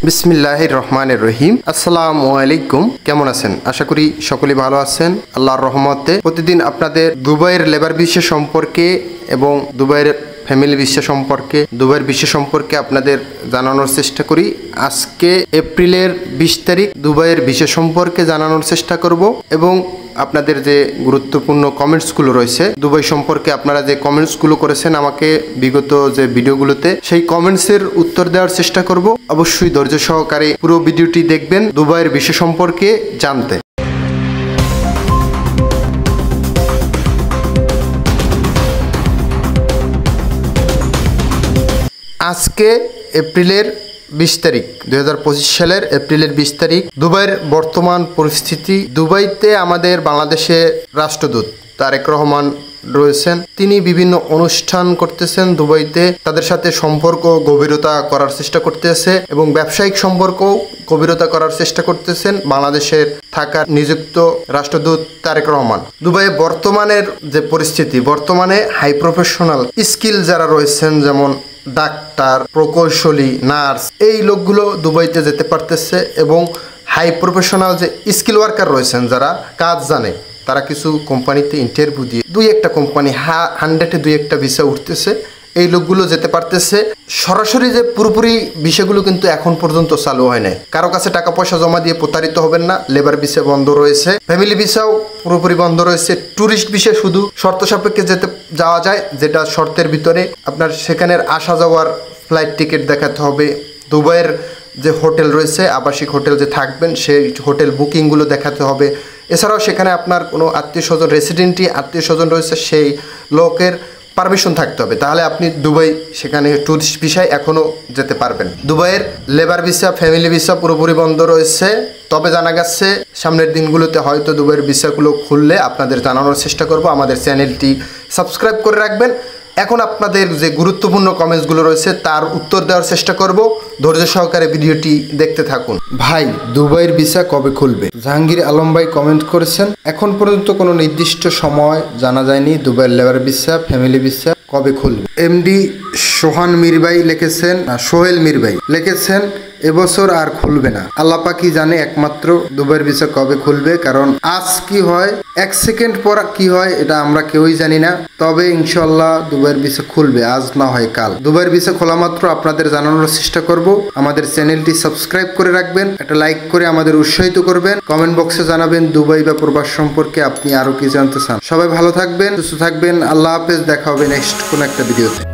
বিসমিল্লাহির রহমানির রহিম। আসসালামু আলাইকুম। কেমন আছেন? আশা করি সকলেই ভালো আছেন আল্লাহর রহমতে। প্রতিদিন আপনাদের দুবাইয়ের লেবার ভিসা সম্পর্কে এবং দুবাইয়ের ফ্যামিলি ভিসা সম্পর্কে, দুবাইয়ের ভিসা সম্পর্কে আপনাদের জানানোর চেষ্টা করি। আজকে এপ্রিলের 20 তারিখ দুবাইয়ের ভিসা সম্পর্কে জানানোর চেষ্টা করব এবং আপনাদের যে গুরুত্বপূর্ণ কমেন্টসগুলো রয়েছে দুবাই সম্পর্কে, আপনারা যে কমেন্টসগুলো করেছেন আমাকে বিগত যে ভিডিওগুলোতে, সেই কমেন্টসের উত্তর দেওয়ার চেষ্টা করব। অবশ্যই ধৈর্য সহকারে পুরো ভিডিওটি দেখবেন দুবাইয়ের ভিসা সম্পর্কে জানতে। আজকে এপ্রিলের 20 তারিখ 2025 সালের এপ্রিলের 20 তারিখ দুবাইয়ের বর্তমান পরিস্থিতি। দুবাইতে আমাদের বাংলাদেশের রাষ্ট্রদূত তারেক রহমান রয়েছেন। তিনি বিভিন্ন অনুষ্ঠান করতেছেন দুবাইতে, তাদের সাথে সম্পর্ক গভীরতা করার চেষ্টা করতেছে এবং ব্যবসায়িক সম্পর্ক গভীরতা করার চেষ্টা করতেছেন বাংলাদেশের থাকা নিযুক্ত রাষ্ট্রদূত তারেক রহমান। দুবাইয়ে বর্তমানের যে পরিস্থিতি, বর্তমানে হাই প্রফেশনাল স্কিল যারা রয়েছেন, যেমন ডাক্তার, প্রকৌশলী, নার্স, এই লোকগুলো দুবাইতে যেতে পারতেছে এবং হাই প্রফেশনাল যে স্কিল ওয়ার্কার রয়েছেন যারা কাজ জানে, তারা কিছু কোম্পানিতে ইন্টারভিউ দিয়ে 2-1টা কোম্পানি 100-এ 2-1টা ভিসা উঠতেছে, এই লোকগুলো যেতে পারতেছে। সরাসরি যে পুরোপুরি ভিসাগুলো কিন্তু এখন পর্যন্ত চালু হয় নাই। কারো কাছে টাকা পয়সা জমা দিয়ে প্রতারিত হবেন না। লেবার ভিসা বন্ধ রয়েছে, ফ্যামিলি ভিসাও পুরোপুরি বন্ধ রয়েছে। ট্যুরিস্ট ভিসা শুধু শর্ত সাপেক্ষে যাওয়া যায়, যেটা শর্তের ভিতরে আপনার সেখানের আসা যাওয়ার ফ্লাইট টিকিট দেখাতে হবে, দুবাইয়ের যে হোটেল রয়েছে আবাসিক হোটেল যে থাকবেন সেই হোটেল বুকিংগুলো দেখাতে হবে। এছাড়াও সেখানে আপনার কোনো আত্মীয় স্বজন, রেসিডেন্টই আত্মীয় স্বজন রয়েছে, সেই লোকের পারমিশন থাকতে হবে, তাহলে আপনি দুবাই সেখানে ট্যুরিস্ট ভিসায় এখনও যেতে পারবেন। দুবাইয়ের লেবার ভিসা, ফ্যামিলি ভিসা পুরোপুরি বন্ধ রয়েছে। তবে জানা গেছে সামনের দিনগুলোতে হয়তো দুবাইয়ের ভিসাগুলো খুললে আপনাদের জানানোর চেষ্টা করব। আমাদের চ্যানেলটি সাবস্ক্রাইব করে রাখবেন। এখন আপনাদের যে গুরুত্বপূর্ণ কমেন্টসগুলো রয়েছে তার উত্তর দেওয়ার চেষ্টা করব। ধৈর্য সহকারে ভিডিওটি দেখতে থাকুন। ভাই, দুবাইয়ের ভিসা কবে খুলবে? জাহাঙ্গীর আলম ভাই কমেন্ট করেছেন, এখন পর্যন্ত কোনো নির্দিষ্ট সময় জানা যায়নি দুবাইয়ের লেবার ভিসা, ফ্যামিলি ভিসা কবে খুলবে। এমডি সোহান মীর ভাই লিখেছেন, সোহেল মীর ভাই লিখেছেন, এবছর আর খুলবে না। আল্লাহ পাকই জানে একমাত্র দুবাইয়ের ভিসা কবে খুলবে, কারণ আজ কি হয়, 1 সেকেন্ড পর কি হয় এটা আমরা কেউই জানি না। তবে ইনশাল্লাহ দুবাইয়ের ভিসা খুলবে, আজ না হয় কাল। দুবাইয়ের ভিসা খোলা মাত্র আপনাদের জানানোর চেষ্টা করব। আমাদের চ্যানেলটি সাবস্ক্রাইব করে রাখবেন, একটা লাইক করে আমাদের উৎসাহিত করবেন। কমেন্ট বক্সে জানাবেন দুবাই বা প্রবাস সম্পর্কে আপনি আরো কি জানতে চান। সবাই ভালো থাকবেন, সুস্থ থাকবেন। আল্লাহ হাফেজ, দেখা হবে নেক্সট কোনো একটা ভিডিওতে।